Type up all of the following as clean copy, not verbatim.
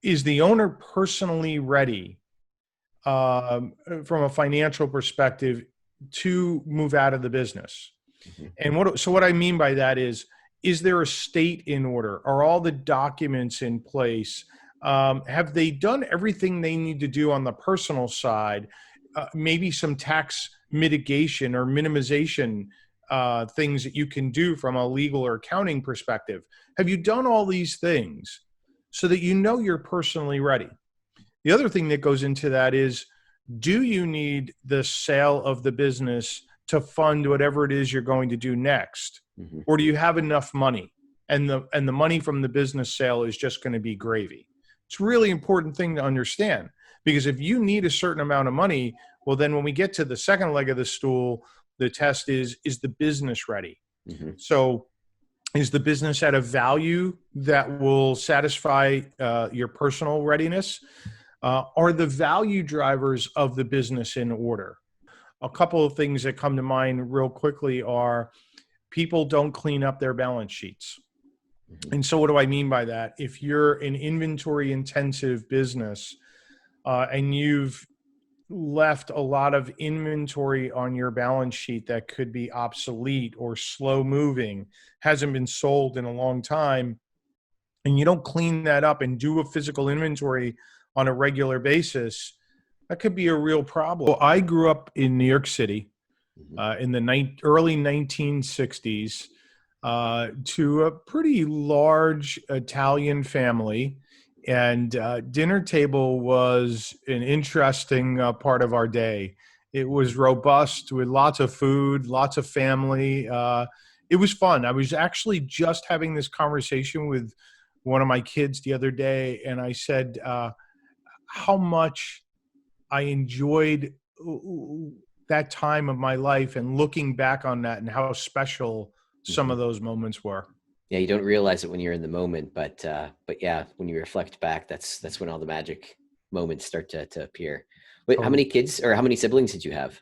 is the owner personally ready from a financial perspective to move out of the business? Mhm. And what I mean by that is there a state in order? Are all the documents in place? Have they done everything they need to do on the personal side? Maybe some tax mitigation or minimization things that you can do from a legal or accounting perspective. Have you done all these things so that you know you're personally ready? The other thing that goes into that is, do you need the sale of the business to fund whatever it is you're going to do next? Mhm. Or do you have enough money and the money from the business sale is just going to be gravy? It's a really important thing to understand, because if you need a certain amount of money, well, then when we get to the second leg of the stool, the test is the business ready? Mhm. So is the business at a value that will satisfy your personal readiness? Are the value drivers of the business in order? A couple of things that come to mind real quickly are, people don't clean up their balance sheets. Mhm. And so what do I mean by that? If you're an inventory intensive business and you've left a lot of inventory on your balance sheet that could be obsolete or slow moving, hasn't been sold in a long time, and you don't clean that up and do a physical inventory on a regular basis, that could be a real problem. So I grew up in New York City Mhm. in the early 1960s to a pretty large Italian family. And dinner table was an interesting part of our day. It was robust with lots of food, lots of family. It was fun. I was actually just having this conversation with one of my kids the other day, and I said how much I enjoyed that time of my life and looking back on that and how special some Mhm. of those moments were. Yeah, you don't realize it when you're in the moment, but yeah, when you reflect back, that's when all the magic moments start to appear. Wait, how Totally. many kids or how many siblings did you have?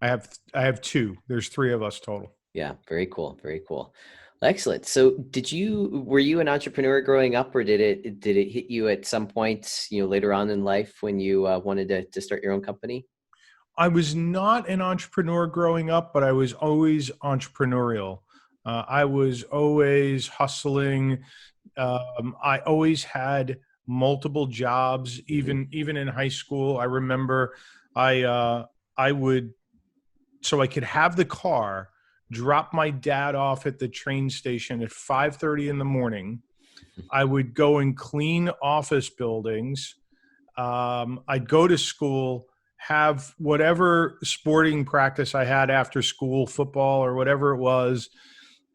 I have two. There's three of us total. Yeah, very cool, very cool. Excellent. So, were you an entrepreneur growing up, or did it hit you at some point, later on in life when you wanted to start your own company? I was not an entrepreneur growing up, but I was always entrepreneurial. I was always hustling. I always had multiple jobs, Hmm. even in high school. I remember I I would, so I could have the car, drop my dad off at the train station at 5:30 in the morning. I would go and clean office buildings. I'd go to school, have whatever sporting practice I had after school, football or whatever it was,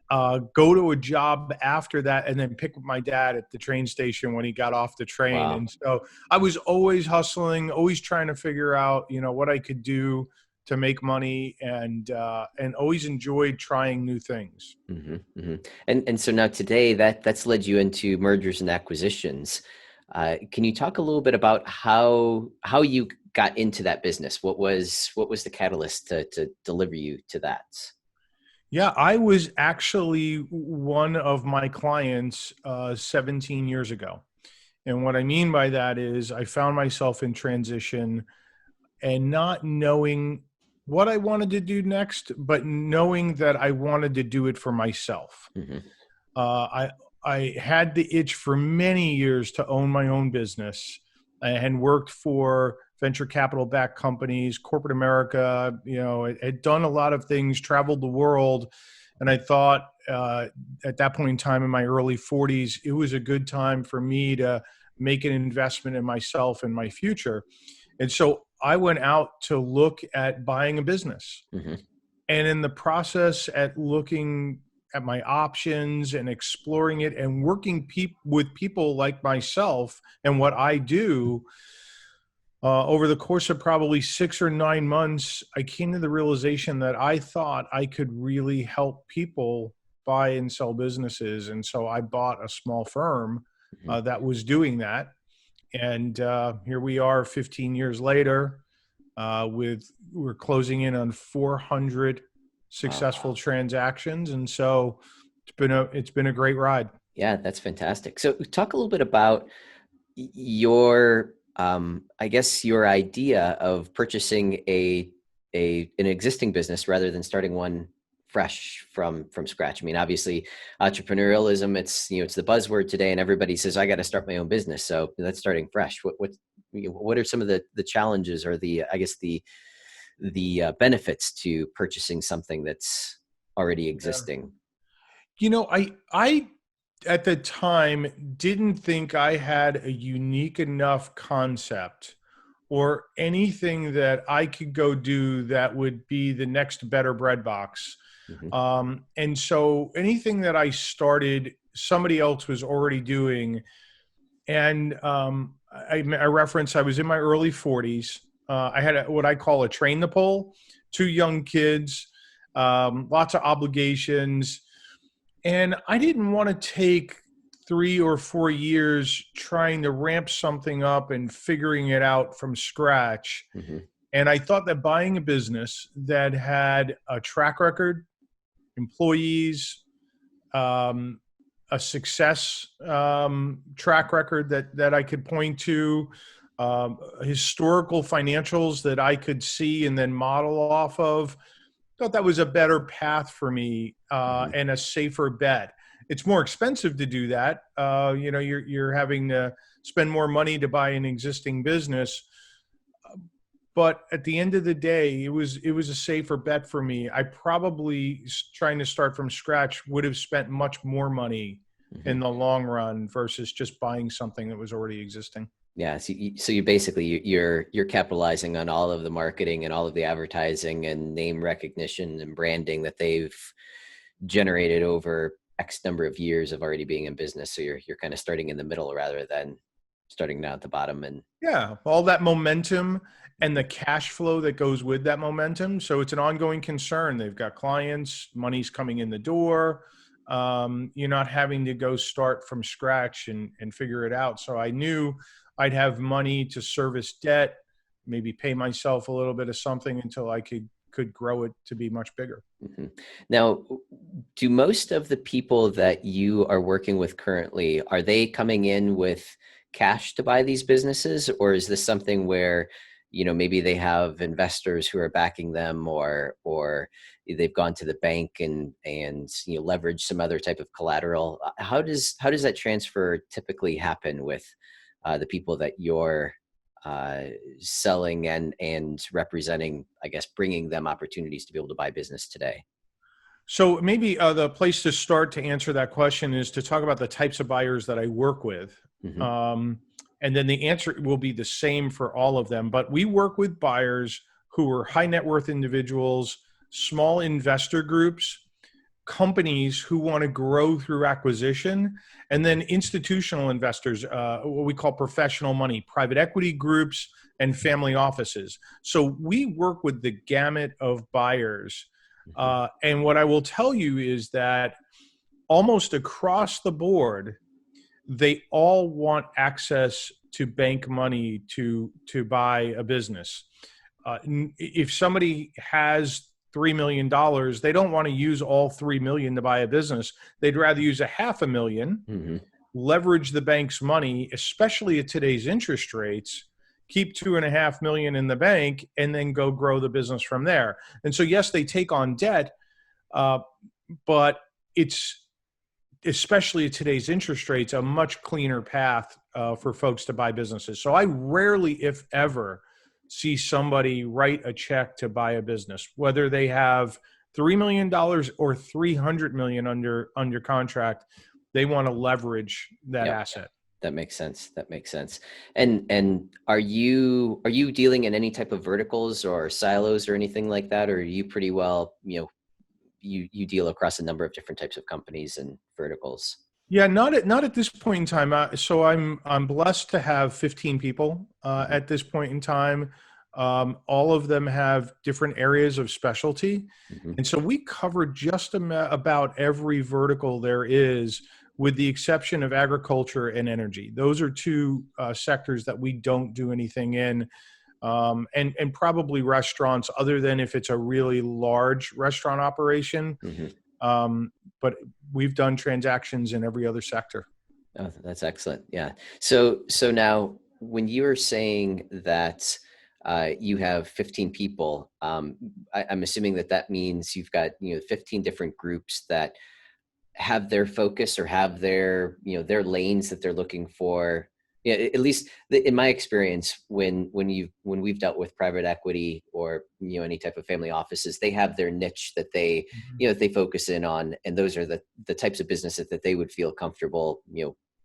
go to a job after that, and then pick up my dad at the train station when he got off the train. Wow. And so I was always hustling, always trying to figure out, what I could do to make money, and always enjoyed trying new things. Hmm. Hmm. And so now today that's led you into mergers and acquisitions. Can you talk a little bit about how you got into that business? What was the catalyst to deliver you to that? Yeah, I was actually one of my clients 17 years ago. And what I mean by that is I found myself in transition and not knowing what I wanted to do next, but knowing that I wanted to do it for myself. Hmm. Uh, I I had the itch for many years to own my own business, and worked for venture capital backed companies, corporate America. Had done a lot of things, traveled the world, and I thought at that point in time in my early 40s, it was a good time for me to make an investment in myself and my future. And so I went out to look at buying a business. Hmm. And in the process at looking at my options and exploring it and working with people like myself and what I do, over the course of probably 6 or 9 months, I came to the realization that I thought I could really help people buy and sell businesses. And so I bought a small firm Hmm. that was doing that. And here we are 15 years later, we're closing in on 400 Wow. successful transactions. And so it's been a great ride. Yeah, that's fantastic. So talk a little bit about your I guess your idea of purchasing an existing business rather than starting one fresh from scratch. I mean, obviously, entrepreneurialism, it's the buzzword today, and everybody says I got to start my own business. So that's starting fresh. What are some of the challenges, or the benefits to purchasing something that's already Yeah. existing? I at the time didn't think I had a unique enough concept or anything that I could go do that would be the next better bread box. Hmm. And so anything that I started, somebody else was already doing. And I reference, I was in my early 40s. I had what I call a train the pole, two young kids, lots of obligations. And I didn't want to take 3 or 4 years trying to ramp something up and figuring it out from scratch. Hmm. And I thought that buying a business that had a track record, employees, um, a success track record that I could point to, historical financials that I could see and then model off of, thought that was a better path for me Hmm. and a safer bet. It's more expensive to do that. You're having to spend more money to buy an existing business, but at the end of the day, it was a safer bet for me. I probably, trying to start from scratch, would have spent much more money Hmm. in the long run versus just buying something that was already existing. Yeah, so you basically you're capitalizing on all of the marketing and all of the advertising and name recognition and branding that they've generated over X number of years of already being in business. So you're kind of starting in the middle rather than starting down at the bottom. And Yeah, all that momentum and the mhm, cash flow that goes with that momentum. So it's an ongoing concern. They've got clients, money's coming in the door. You're not having to go start from scratch and figure it out. So I knew I'd have money to service debt, maybe pay myself a little bit of something until I could grow it to be much bigger. mhm. Now, do most of the people that you are working with currently, are they coming in with cash to buy these businesses, or is this something where, maybe they have investors who are backing them, or they've gone to the bank and leverage some other type of collateral? How does that transfer typically happen with the people that you're uh, selling and representing, I guess, bringing them opportunities to be able to buy business today? So maybe the place to start to answer that question is to talk about the types of buyers that I work with. Hmm. Um, and then the answer will be the same for all of them. But we work with buyers who are high net worth individuals, small investor groups, companies who want to grow through acquisition, and then institutional investors, what we call professional money, private equity groups, and family offices. So we work with the gamut of buyers. Hmm. And what I will tell you is that almost across the board, they all want access to bank money to buy a business. If somebody has $3 million, they don't want to use all 3 million to buy a business. They'd rather use a half a million, Hmm. leverage the bank's money, especially at today's interest rates, keep 2.5 million in the bank, and then go grow the business from there. And so, yes, they take on debt, uh, but it's, especially at today's interest rates, a much cleaner path for folks to buy businesses. So I rarely, if ever, see somebody write a check to buy a business, whether they have $3 million or 300 million under contract. They want to leverage that Yep. asset. That makes sense. That makes sense. And are you dealing in any type of verticals or silos or anything like that, or are you pretty well, you deal across a number of different types of companies and verticals? Yeah, not at this point in time. So I'm blessed to have 15 people Hmm. at this point in time. All of them have different areas of specialty, Hmm. and so we cover just about every vertical there is, with the exception of agriculture and energy. Those are two sectors that we don't do anything in, and probably restaurants, other than if it's a really large restaurant operation. Hmm. Um, but we've done transactions in every other sector. Oh, that's excellent. Yeah. So now when you are saying that you have 15 people, I'm assuming that that means you've got, 15 different groups that have their focus or have their, their lanes that they're looking for. Yeah, at least in my experience, when we've dealt with private equity or any type of family offices, they have their niche that they Mhm. that they focus in on, and those are the types of businesses that they would feel comfortable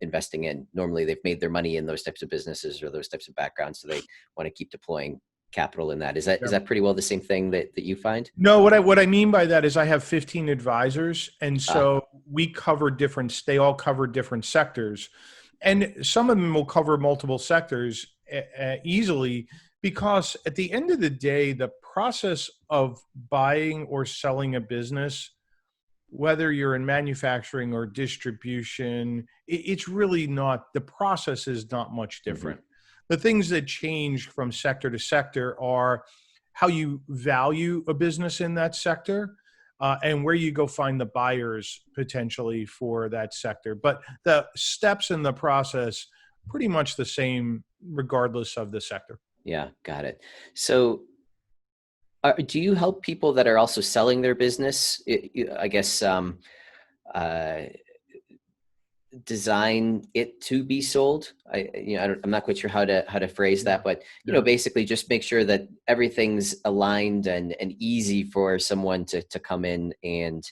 investing in. Normally, they've made their money in those types of businesses or those types of backgrounds, so they want to keep deploying capital in that. Is that pretty well the same thing that you find? No, what I mean by that is I have 15 advisors, and Ah, so they all cover different sectors. And some of them will cover multiple sectors easily, because at the end of the day, the process of buying or selling a business, whether you're in manufacturing or distribution, it's really not, the process is not much hmm. different. The things that change from sector to sector are how you value a business in that sector, and where you go find the buyers potentially for that sector. But the steps in the process, pretty much the same regardless of the sector. Yeah, got it. So do you help people that are also selling their business? I guess uh, design it to be sold. I'm not quite sure how to phrase Yeah. that, but Yeah. basically just make sure that everything's aligned and easy for someone to come in and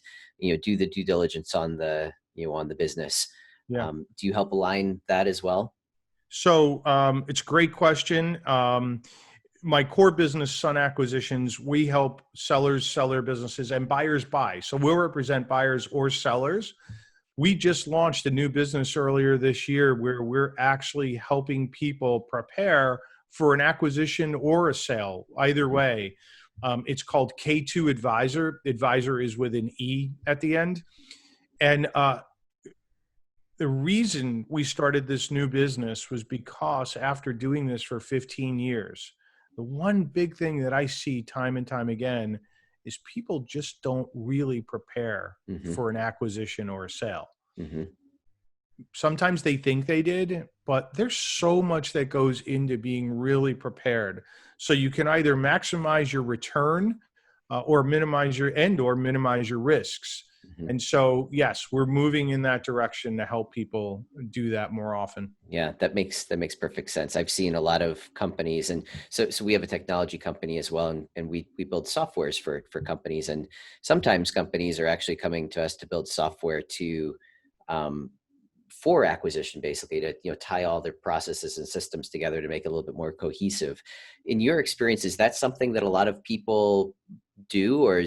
do the due diligence on the business. Yeah. Do you help align that as well? So it's a great question. My core business, Sun Acquisitions, we help sellers sell their businesses and buyers buy. So we'll represent buyers or sellers. We just launched a new business earlier this year where we're actually helping people prepare for an acquisition or a sale, either Mhm. way. It's called K2 Advisor. Advisor is with an E at the end. And the reason we started this new business was because after doing this for 15 years, the one big thing that I see time and time again is people just don't really prepare Mhm. for an acquisition or a sale. Mhm. Sometimes they think they did, but there's so much that goes into being really prepared. So you can either maximize your return, or minimize your risks. Mhm. And so, yes, we're moving in that direction to help people do that more often. Yeah, that makes perfect sense. I've seen a lot of companies, and so we have a technology company as well, and we build softwares for companies, and sometimes companies are actually coming to us to build software to um, for acquisition, basically to tie all their processes and systems together to make it a little bit more cohesive. In your experience, is that something that a lot of people do, or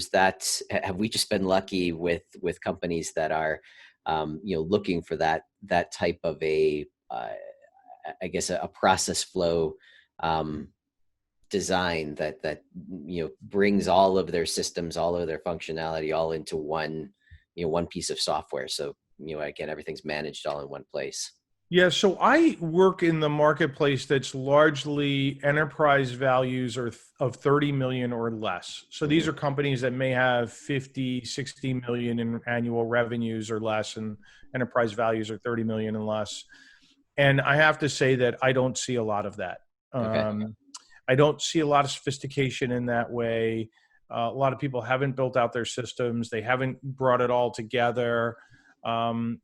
have we just been lucky with companies that are looking for that type of a I guess a process flow um, design that brings all of their systems, all of their functionality, all into one piece of software. So again, everything's managed all in one place. Yeah, so I work in the marketplace that's largely enterprise values of 30 million or less. So these Hmm. are companies that may have 50, 60 million in annual revenues or less, and enterprise values are 30 million and less. And I have to say that I don't see a lot of that. Okay. I don't see a lot of sophistication in that way. A lot of people haven't built out their systems. They haven't brought it all together.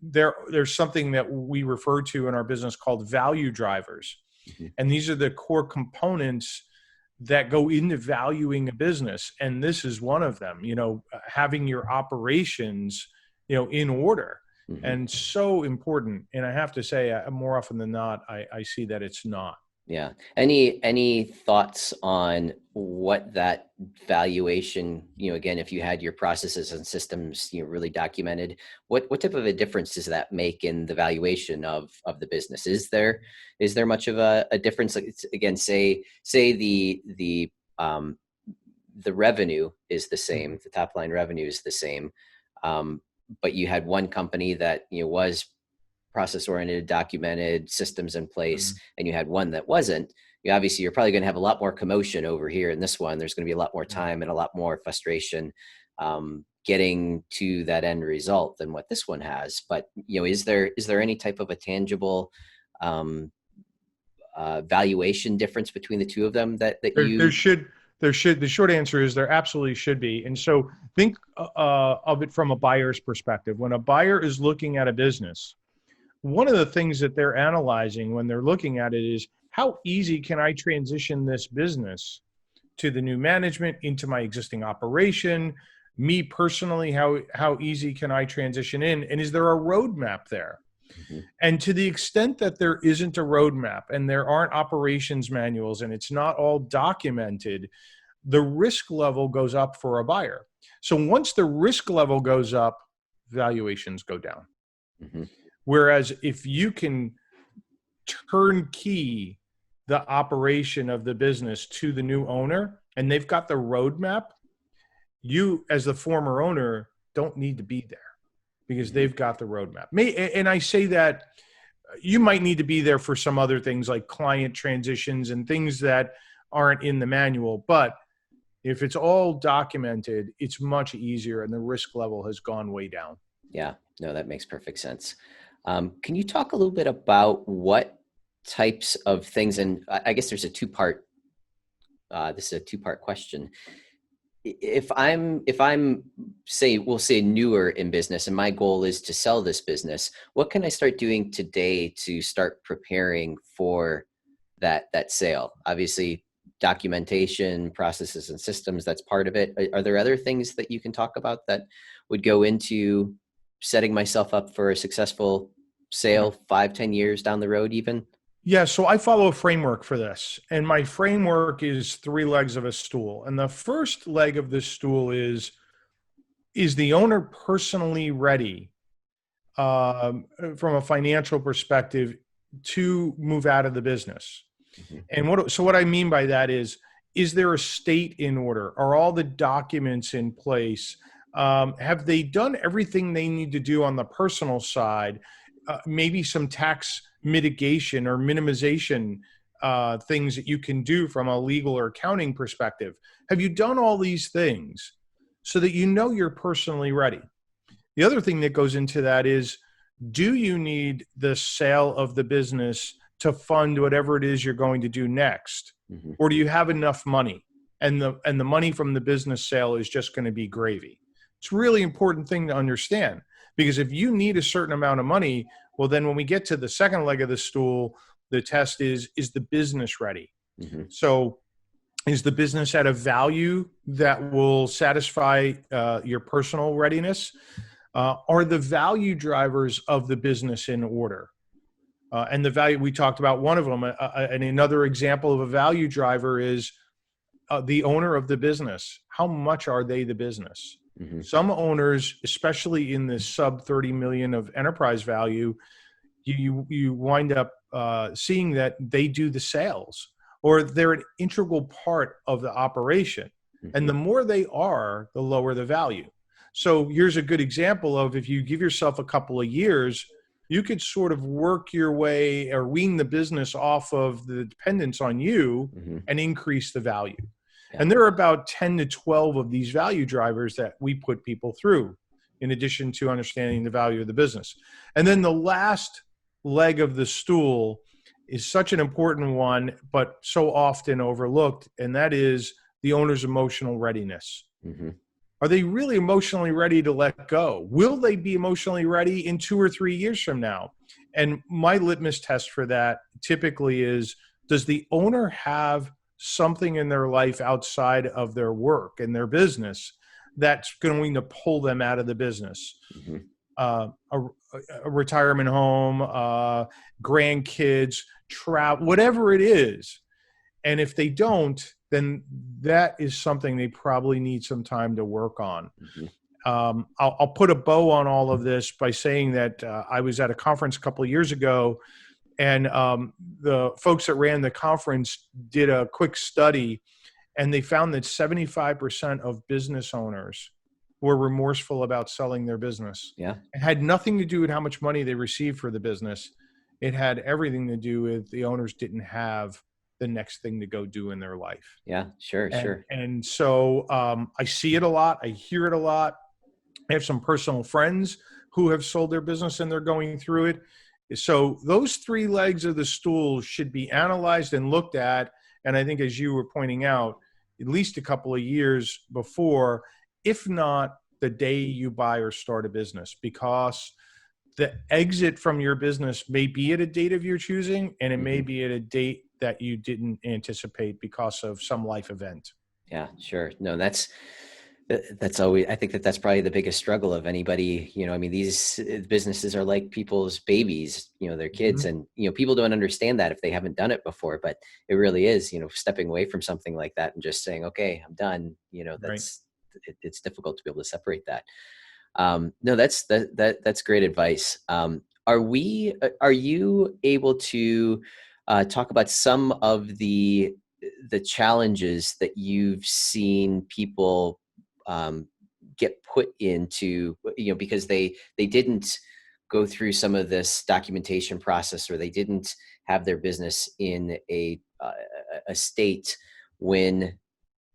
There's something that we refer to in our business called value drivers, Hmm. and these are the core components that go into valuing a business. And this is one of them. Having your operations, in order, Hmm. and so important. And I have to say, more often than not, I see that it's not. Yeah. Any thoughts on what that valuation, again, if you had your processes and systems, really documented, what type of a difference does that make in the valuation of the business? Is there much of a difference? Like again, say um the revenue is the Mhm. same, the top line revenue is the same, um, but you had one company that was process oriented, documented, systems in place, Mhm. and you had one that wasn't. Obviously you're probably going to have a lot more commotion over here in this one. There's going to be a lot more Yeah. time and a lot more frustration. getting to that end result than what this one has. But is there any type of a tangible um, valuation difference between the two of them that There you? should, the short answer is there absolutely should be. And so think of it from a buyer's perspective. When a buyer is looking at a business, one of the things that they're analyzing when they're looking at it is, how easy can I transition this business to the new management, into my existing operation? Me personally, how easy can I transition in? And is there a roadmap there? Mhm. And to the extent that there isn't a roadmap and there aren't operations manuals and it's not all documented, the risk level goes up for a buyer. So once the risk level goes up, valuations go down. Mhm. Whereas if you can turnkey the operation of the business to the new owner and they've got the roadmap, you as the former owner don't need to be there because Mhm. they've got the roadmap. And I say that you might need to be there for some other things like client transitions and things that aren't in the manual. But if it's all documented, it's much easier and the risk level has gone way down. Yeah, no, that makes perfect sense. Can you talk a little bit about what types of things, and I guess there's a two-part, this is a two-part question. If I'm say, we'll say newer in business and my goal is to sell this business, what can I start doing today to start preparing for that sale? Obviously, documentation, processes and systems, that's part of it. Are there other things that you can talk about that would go into setting myself up for a successful Yeah. sale 5-10 years down the road even? Yeah, so I follow a framework for this, and my framework is three legs of a stool. And the first leg of this stool is the owner personally ready from a financial perspective to move out of the business? Mhm. And what I mean by that is there a state in order? Are all the documents in place? Have they done everything they need to do on the personal side? Maybe some tax mitigation or minimization things that you can do from a legal or accounting perspective. Have you done all these things so that you know you're personally ready? The other thing that goes into that is, do you need the sale of the business to fund whatever it is you're going to do next? Mhm. Or do you have enough money and the money from the business sale is just going to be gravy? It's a really important thing to understand, because if you need a certain amount of money, well, then when we get to the second leg of the stool, the test is the business ready? Mhm. So is the business at a value that will satisfy your personal readiness? Are the value drivers of the business in order? And the value, we talked about one of them. And another example of a value driver is the owner of the business. How much are they the business? Mhm. Some owners, especially in the sub 30 million of enterprise value, you wind up seeing that they do the sales or they're an integral part of the operation. And Mhm. the more they are, the lower the value. So here's a good example of, if you give yourself a couple of years, you could sort of work your way or wean the business off of the dependence on you Mhm. and increase the value. Yeah. And there are about 10 to 12 of these value drivers that we put people through, in addition to understanding the value of the business. And then the last leg of the stool is such an important one, but so often overlooked, and that is the owner's emotional readiness. Mhm. Are they really emotionally ready to let go? Will they be emotionally ready in 2 or 3 years from now? And my litmus test for that typically is, does the owner have something in their life outside of their work and their business that's going to pull them out of the business? Mhm. uh, a, a retirement home, grandkids, travel, whatever it is. And if they don't, then that is something they probably need some time to work on. Mhm. I'll put a bow on all of this by saying that I was at a conference a couple of years ago, and the folks that ran the conference did a quick study, and they found that 75% of business owners were remorseful about selling their business. Yeah. It had nothing to do with how much money they received for the business. It had everything to do with the owners didn't have the next thing to go do in their life. Yeah. Sure. And Sure. and so I see it a lot. I hear it a lot. I have some personal friends who have sold their business and they're going through it. So those three legs of the stool should be analyzed and looked at. And I think, as you were pointing out, at least a couple of years before, if not the day you buy or start a business, because the exit from your business may be at a date of your choosing, and it may be at a date that you didn't anticipate because of some life event. Yeah, sure. No, that's always, I think that's probably the biggest struggle of anybody. I mean, these businesses are like people's babies, their kids, and, people don't understand that if they haven't done it before, but it really is, stepping away from something like that and just saying, okay, I'm done. Right. It's difficult to be able to separate that. No, that's great advice. Are you able to talk about some of the challenges that you've seen people get put into, because they didn't go through some of this documentation process, or they didn't have their business in a state when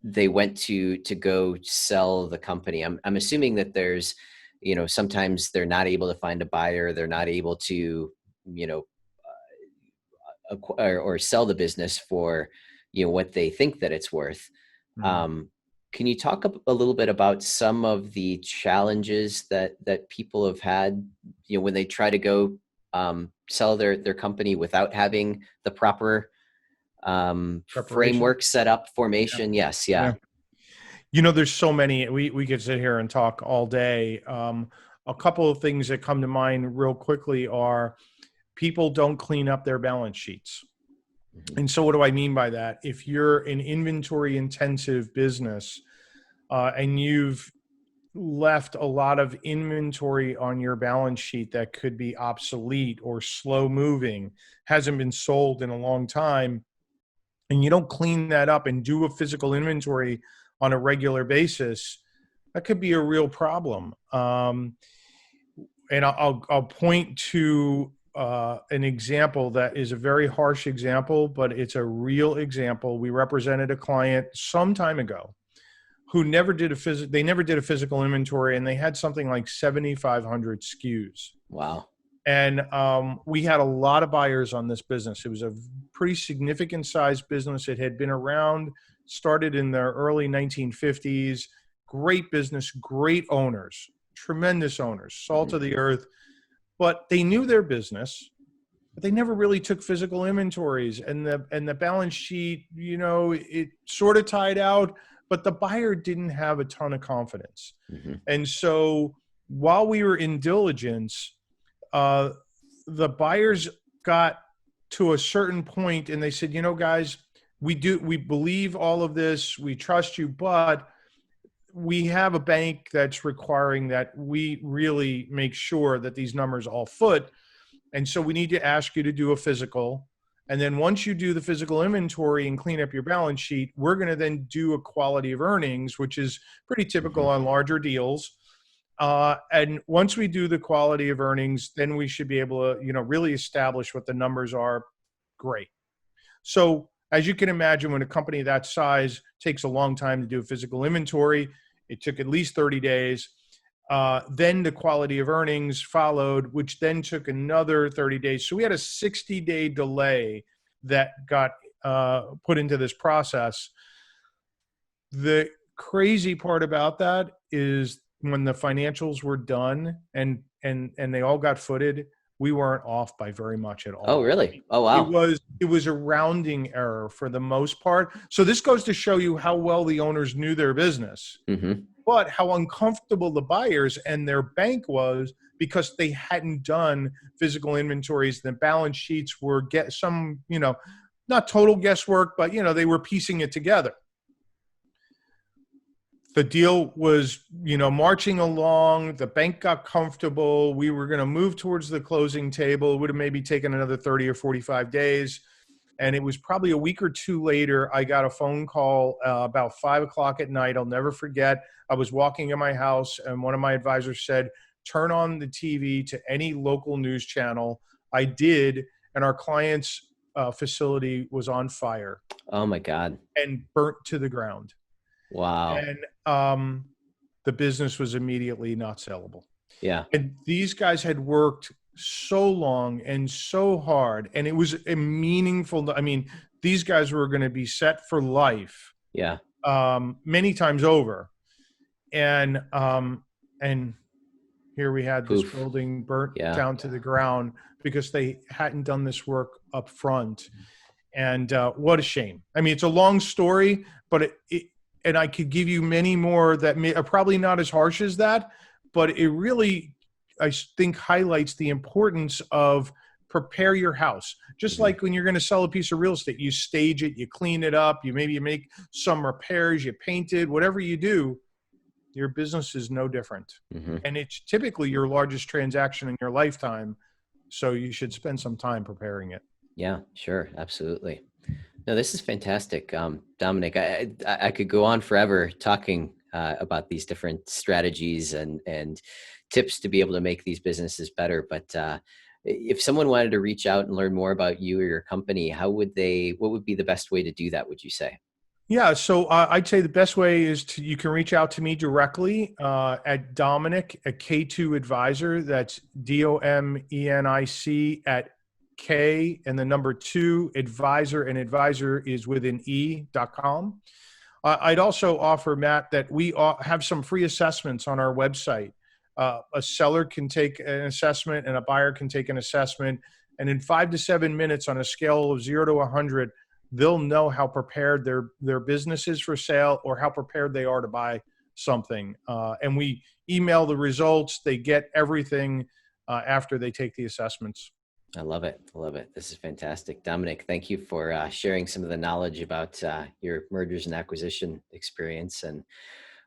they went to go sell the company? I'm assuming that there's, sometimes they're not able to find a buyer, they're not able to, acquire or sell the business for, what they think that it's worth. Can you talk a little bit about some of the challenges that people have had, when they try to go sell their company without having the proper framework set up, formation? Yeah. Yes. Yeah. There's so many. We could sit here and talk all day. A couple of things that come to mind real quickly are people don't clean up their balance sheets. And so what do I mean by that? If you're an inventory intensive business and you've left a lot of inventory on your balance sheet that could be obsolete or slow moving, hasn't been sold in a long time, and you don't clean that up and do a physical inventory on a regular basis, that could be a real problem. And I'll point to an example that is a very harsh example, but it's a real example. We represented a client some time ago who never did they never did a physical inventory, and they had something like 7,500 SKUs. Wow. And we had a lot of buyers on this business. It was a pretty significant sized business. It had been around, started in the early 1950s. Great business, great owners, tremendous owners, salt of the earth. But they knew their business, but they never really took physical inventories. And the balance sheet, it sort of tied out, but the buyer didn't have a ton of confidence. And so while we were in diligence, the buyers got to a certain point and they said, guys, we believe all of this, we trust you, but we have a bank that's requiring that we really make sure that these numbers all foot. And so we need to ask you to do a physical. And then once you do the physical inventory and clean up your balance sheet, we're going to then do a quality of earnings, which is pretty typical on larger deals. And once we do the quality of earnings, then we should be able to, really establish what the numbers are. Great. So as you can imagine, when a company that size takes a long time to do a physical inventory, it took at least 30 days. Then the quality of earnings followed, which then took another 30 days. So we had a 60-day delay that got put into this process. The crazy part about that is when the financials were done and they all got footed, we weren't off by very much at all. Oh, really? Oh, wow. It was a rounding error for the most part. So this goes to show you how well the owners knew their business, but how uncomfortable the buyers and their bank was because they hadn't done physical inventories. The balance sheets were not total guesswork, but they were piecing it together. The deal was, marching along. The bank got comfortable. We were going to move towards the closing table. It would have maybe taken another 30 or 45 days. And it was probably a week or two later, I got a phone call about 5 o'clock at night. I'll never forget. I was walking in my house and one of my advisors said, turn on the TV to any local news channel. I did. And our client's facility was on fire. Oh my God. And burnt to the ground. Wow. And the business was immediately not sellable. Yeah. And these guys had worked so long and so hard, and it was a meaningful, I mean, these guys were going to be set for life. Yeah. Many times over. And here we had this Poof. building burnt Yeah. down to the ground because they hadn't done this work up front. And what a shame. I mean, it's a long story, but and I could give you many more that are probably not as harsh as that, but it really, I think, highlights the importance of prepare your house. Just like when you're going to sell a piece of real estate, you stage it, you clean it up, you make some repairs, you paint it, whatever you do, your business is no different. And it's typically your largest transaction in your lifetime. So you should spend some time preparing it. Yeah, sure. Absolutely. No, this is fantastic. Domenic, I could go on forever talking about these different strategies and tips to be able to make these businesses better. But if someone wanted to reach out and learn more about you or your company, what would be the best way to do that, would you say? Yeah, so I'd say the best way is you can reach out to me directly at Domenic at K2 Advisor. That's DOMENIC at K and the number 2 advisor, and advisor is with an E.com. I'd also offer, Matt, that we have some free assessments on our website. A seller can take an assessment and a buyer can take an assessment. And in 5 to 7 minutes on a scale of 0 to 100, they'll know how prepared their business is for sale or how prepared they are to buy something. And we email the results. They get everything after they take the assessments. I love it. I love it. This is fantastic. Domenic, thank you for sharing some of the knowledge about your mergers and acquisition experience. And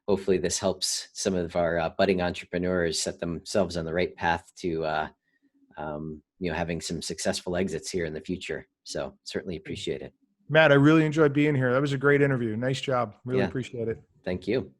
hopefully this helps some of our budding entrepreneurs set themselves on the right path to having some successful exits here in the future. So certainly appreciate it. Matt, I really enjoyed being here. That was a great interview. Nice job. Really appreciate it. Thank you.